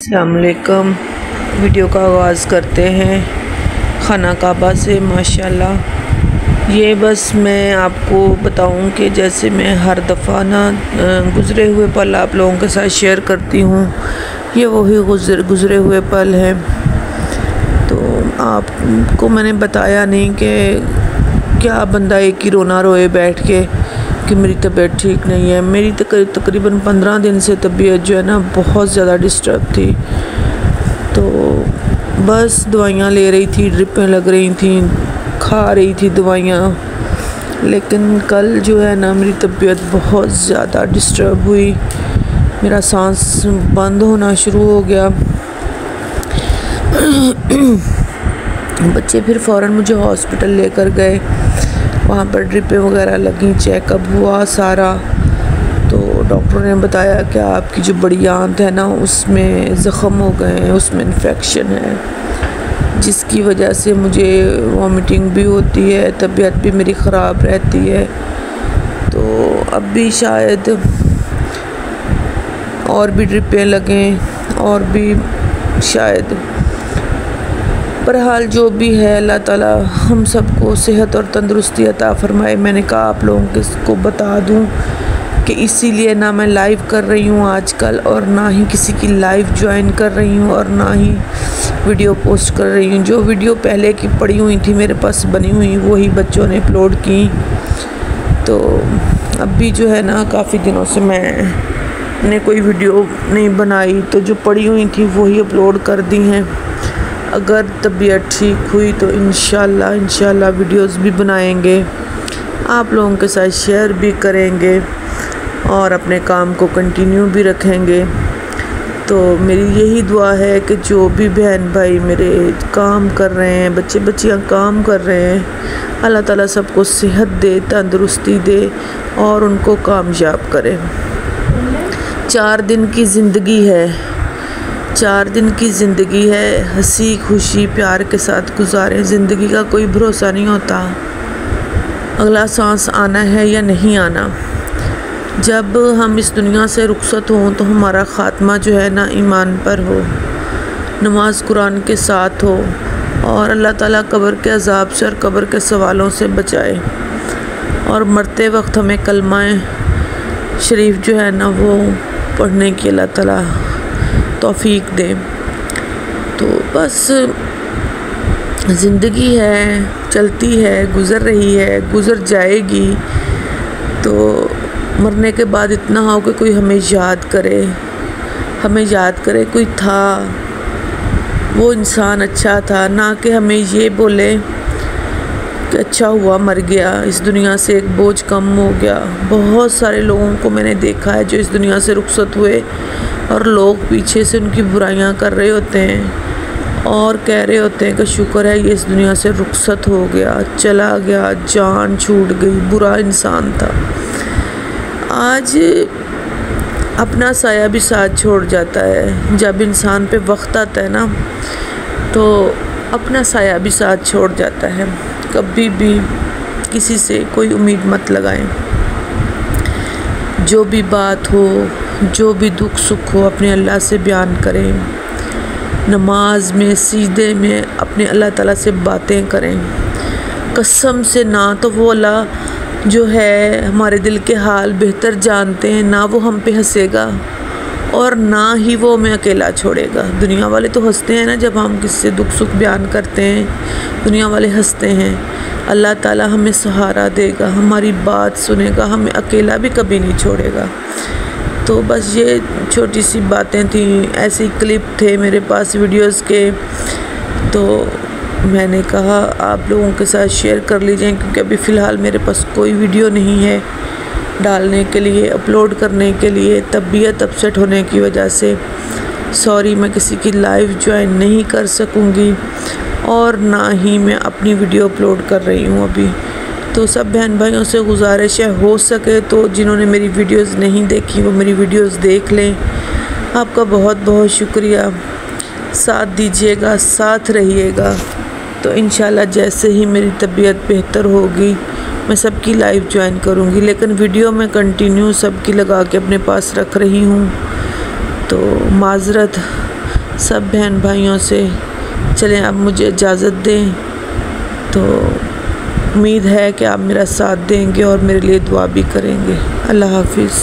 अस्सलामुअलैकुम। वीडियो का आगाज़ करते हैं खाना काबा से। माशाल्लाह ये बस मैं आपको बताऊं कि जैसे मैं हर दफ़ा ना गुज़रे हुए पल आप लोगों के साथ शेयर करती हूँ, ये वही गुज़रे हुए पल हैं। तो आपको मैंने बताया नहीं कि क्या बंदा एक ही रोना रोए बैठ के कि मेरी तबीयत ठीक नहीं है। मेरी तकरीबन 15 दिन से तबीयत जो है ना बहुत ज़्यादा डिस्टर्ब थी। तो बस दवाइयाँ ले रही थी, ड्रिपें लग रही थी, खा रही थी दवाइयाँ, लेकिन कल जो है ना मेरी तबीयत बहुत ज़्यादा डिस्टर्ब हुई। मेरा सांस बंद होना शुरू हो गया। बच्चे फिर फ़ौरन मुझे हॉस्पिटल लेकर गए, वहाँ पर ड्रिपें वगैरह लगी, चेकअप हुआ सारा। तो डॉक्टर ने बताया कि आपकी जो बड़ी आंत है ना उसमें ज़ख़म हो गए हैं, उसमें इन्फेक्शन है, जिसकी वजह से मुझे वॉमिटिंग भी होती है, तबीयत भी मेरी ख़राब रहती है। तो अब भी शायद और भी ड्रिपें लगें और भी शायद, बहरहाल जो भी है अल्लाह ताला हम सबको सेहत और तंदुरुस्ती अता फ़रमाए। मैंने कहा आप लोगों को बता दूं कि इसीलिए ना मैं लाइव कर रही हूँ आजकल, और ना ही किसी की लाइव ज्वाइन कर रही हूँ, और ना ही वीडियो पोस्ट कर रही हूँ। जो वीडियो पहले की पड़ी हुई थी मेरे पास बनी हुई, वही बच्चों ने अपलोड की। तो अब भी जो है ना काफ़ी दिनों से मैंने कोई वीडियो नहीं बनाई, तो जो पड़ी हुई थी वही अपलोड कर दी हैं। अगर तबीयत ठीक हुई तो इंशाल्लाह वीडियोस भी बनाएंगे, आप लोगों के साथ शेयर भी करेंगे और अपने काम को कंटिन्यू भी रखेंगे। तो मेरी यही दुआ है कि जो भी बहन भाई मेरे काम कर रहे हैं, बच्चे बच्चियां काम कर रहे हैं, अल्लाह ताला सबको सेहत दे, तंदुरुस्ती दे और उनको कामयाब करे। 4 दिन की ज़िंदगी है, 4 दिन की ज़िंदगी है, हंसी खुशी प्यार के साथ गुजारें। ज़िंदगी का कोई भरोसा नहीं होता, अगला सांस आना है या नहीं आना। जब हम इस दुनिया से रुखसत हों तो हमारा ख़ात्मा जो है ना ईमान पर हो, नमाज कुरान के साथ हो, और अल्लाह ताला कब्र के अज़ाब से और कब्र के सवालों से बचाए, और मरते वक्त हमें कलमाए शरीफ जो है ना वो पढ़ने की अल्लाह ताला तौफीक दे। तो बस ज़िंदगी है, चलती है, गुज़र रही है, गुज़र जाएगी। तो मरने के बाद इतना हो कि कोई हमें याद करे कोई था, वो इंसान अच्छा था, ना कि हमें ये बोले कि अच्छा हुआ मर गया, इस दुनिया से एक बोझ कम हो गया। बहुत सारे लोगों को मैंने देखा है जो इस दुनिया से रुखसत हुए और लोग पीछे से उनकी बुराइयां कर रहे होते हैं और कह रहे होते हैं कि शुक्र है ये इस दुनिया से रुखसत हो गया, चला गया, जान छूट गई, बुरा इंसान था। आज अपना साया भी साथ छोड़ जाता है। जब इंसान पे वक्त आता है ना तो अपना साया भी साथ छोड़ जाता है। कभी भी किसी से कोई उम्मीद मत लगाएं। जो भी बात हो, जो भी दुख सुख हो, अपने अल्लाह से बयान करें। नमाज में सीधे में अपने अल्लाह ताला से बातें करें। कसम से ना तो वो अल्लाह जो है हमारे दिल के हाल बेहतर जानते हैं, ना वो हम पे हंसेगा और ना ही वो हमें अकेला छोड़ेगा। दुनिया वाले तो हंसते हैं ना जब हम किसी से दुख सुख बयान करते हैं, दुनिया वाले हंसते हैं। अल्लाह ताला हमें सहारा देगा, हमारी बात सुनेगा, हमें अकेला भी कभी नहीं छोड़ेगा। तो बस ये छोटी सी बातें थी, ऐसे क्लिप थे मेरे पास वीडियोस के, तो मैंने कहा आप लोगों के साथ शेयर कर लीजिए, क्योंकि अभी फ़िलहाल मेरे पास कोई वीडियो नहीं है डालने के लिए, अपलोड करने के लिए। तबीयत अपसेट होने की वजह से सॉरी, मैं किसी की लाइव ज्वाइन नहीं कर सकूँगी और ना ही मैं अपनी वीडियो अपलोड कर रही हूँ अभी। तो सब बहन भाइयों से गुजारिश है, हो सके तो जिन्होंने मेरी वीडियोस नहीं देखी वो मेरी वीडियोस देख लें। आपका बहुत बहुत शुक्रिया, साथ दीजिएगा, साथ रहिएगा। तो इंशाल्लाह जैसे ही मेरी तबीयत बेहतर होगी मैं सबकी लाइव ज्वाइन करूँगी, लेकिन वीडियो मैं कंटिन्यू सबकी लगा के अपने पास रख रही हूँ। तो माजरत सब बहन भाइयों से। चलें अब मुझे इजाज़त दें, तो उम्मीद है कि आप मेरा साथ देंगे और मेरे लिए दुआ भी करेंगे। अल्लाह हाफिज़।